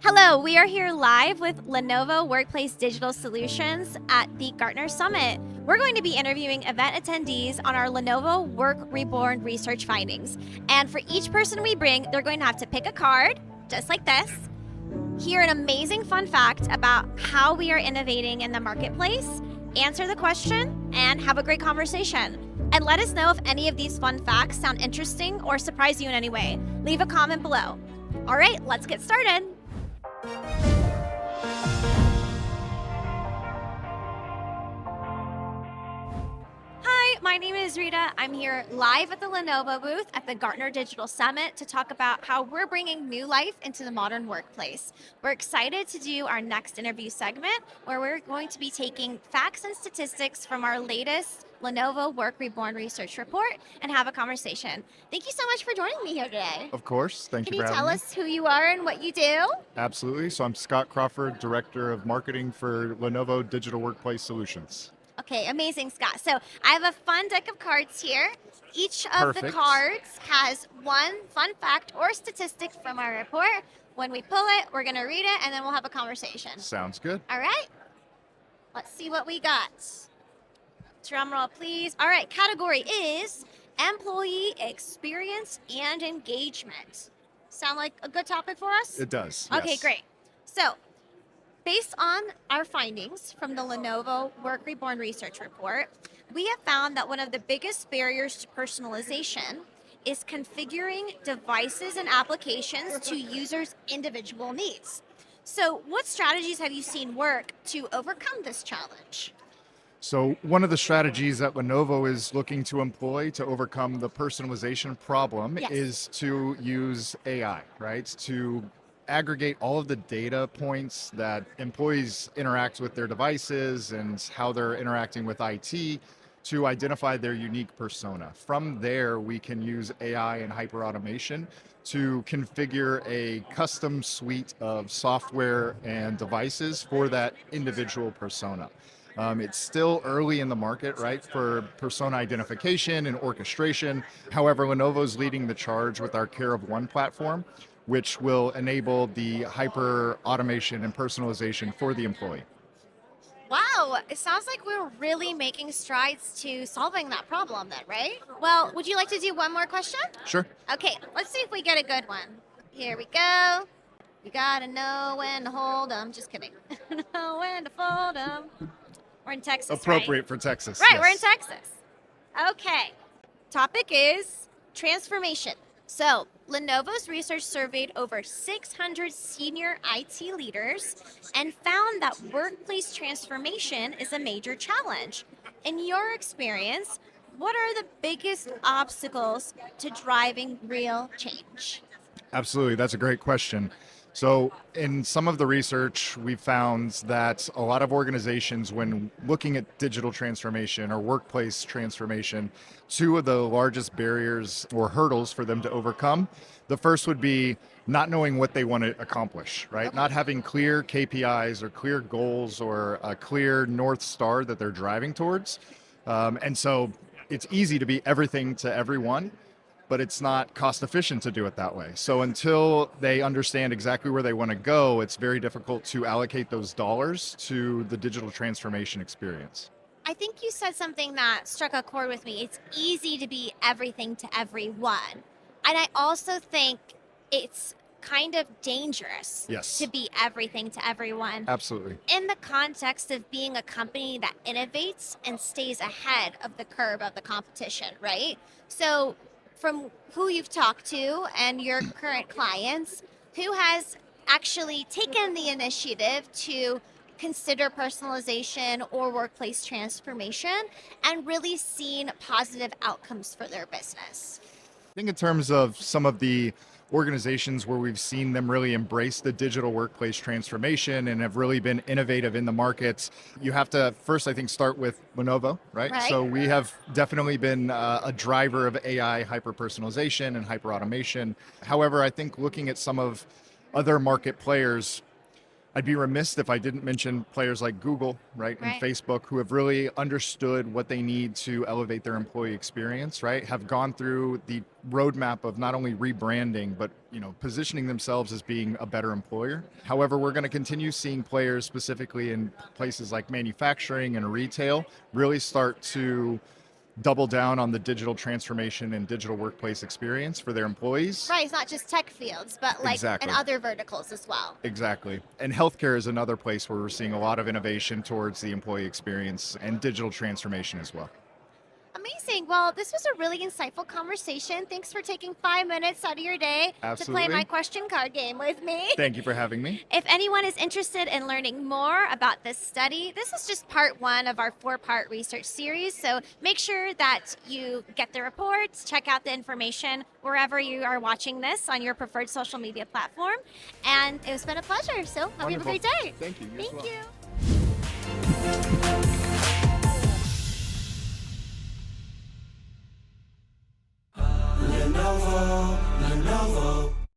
Hello, we are here live with Lenovo Workplace Digital Solutions at the Gartner Summit. We're going to be interviewing event attendees on our Lenovo Work Reborn research findings. And for each person we bring, they're going to have to pick a card, just like this, hear an amazing fun fact about how we are innovating in the marketplace, answer the question, and have a great conversation. And let us know if any of these fun facts sound interesting or surprise you in any way. Leave a comment below. All right, let's get started. Hi, my name is Rita. I'm here live at the Lenovo booth at the Gartner Digital Summit to talk about how we're bringing new life into the modern workplace. We're excited to do our next interview segment where we're going to be taking facts and statistics from our latest Lenovo Work Reborn research report and have a conversation. Thank you so much for joining me here today. Of course. Thank Can you you for tell having us who you are and what you do? me. Absolutely. So I'm Scott Crawford, Director of Marketing for Lenovo Digital Workplace Solutions. Okay, amazing, Scott. So I have a fun deck of cards here. Each of the Perfect. cards has one fun fact or statistic from our report. When we pull it, we're going to read it, and then we'll have a conversation. Sounds good. All right? Let's see what we got. Drum roll, please. All right, category is employee experience and engagement. Sound like a good topic for us? It does. Okay, Yes. great. So, based on our findings from the Lenovo Work Reborn research report, we have found that one of the biggest barriers to personalization is configuring devices and applications to users' individual needs. So, what strategies have you seen work to overcome this challenge? So one of the strategies that Lenovo is looking to employ to overcome the personalization problem Yes. is to use AI, right? To aggregate all of the data points that employees interact with their devices and how they're interacting with IT to identify their unique persona. From there, we can use AI and hyperautomation to configure a custom suite of software and devices for that individual persona. It's still early in the market, right, for persona identification and orchestration. However, Lenovo's leading the charge with our Care of One platform, which will enable the hyper automation and personalization for the employee. Wow, it sounds like we're really making strides to solving that problem then, right? Well, would you like to do one more question? Sure. Okay, let's see if we get a good one. Here we go. You gotta know when to hold 'em. Just kidding. Know when to fold 'em. We're in Texas, Appropriate for Texas. right? Right, we're in yes. Texas. Okay. Topic is transformation. So, Lenovo's research surveyed over 600 senior IT leaders and found that workplace transformation is a major challenge. In your experience, what are the biggest obstacles to driving real change? Absolutely. That's a great question. So, in some of the research, we found that a lot of organizations, when looking at digital transformation or workplace transformation, two of the largest barriers or hurdles for them to overcome. The first would be not knowing what they want to accomplish, right? Okay. Not having clear KPIs or clear goals or a clear North Star that they're driving towards. And so it's easy to be everything to everyone, but it's not cost efficient to do it that way. So until they understand exactly where they want to go, it's very difficult to allocate those dollars to the digital transformation experience. I think you said something that struck a chord with me. It's easy to be everything to everyone. And I also think it's kind of dangerous Yes. to be everything to everyone Absolutely. in the context of being a company that innovates and stays ahead of the curve of the competition, right? So, from who you've talked to and your current clients, who has actually taken the initiative to consider personalization or workplace transformation and really seen positive outcomes for their business? I think in terms of some of the organizations where we've seen them really embrace the digital workplace transformation and have really been innovative in the markets, you have to first, I think, start with Lenovo, right? Right. So we have definitely been a driver of AI hyper personalization and hyper automation. However, I think looking at some of other market players, I'd be remiss if I didn't mention players like Google, right, and Right. Facebook, who have really understood what they need to elevate their employee experience, right? Have gone through the roadmap of not only rebranding, but positioning themselves as being a better employer. However, we're going to continue seeing players specifically in places like manufacturing and retail really start to double down on the digital transformation and digital workplace experience for their employees. Right, it's not just tech fields, but like in Exactly. other verticals as well. Exactly. And healthcare is another place where we're seeing a lot of innovation towards the employee experience and digital transformation as well. Amazing. Well, this was a really insightful conversation. Thanks for taking 5 minutes out of your day to play my Absolutely. question card game with me. Thank you for having me. If anyone is interested in learning more about this study, this is just part one of our 4-part research series. So make sure that you get the reports, check out the information wherever you are watching this on your preferred social media platform. And it's been a pleasure. So hope you have a Wonderful. great day. Thank you. You as Thank well. you.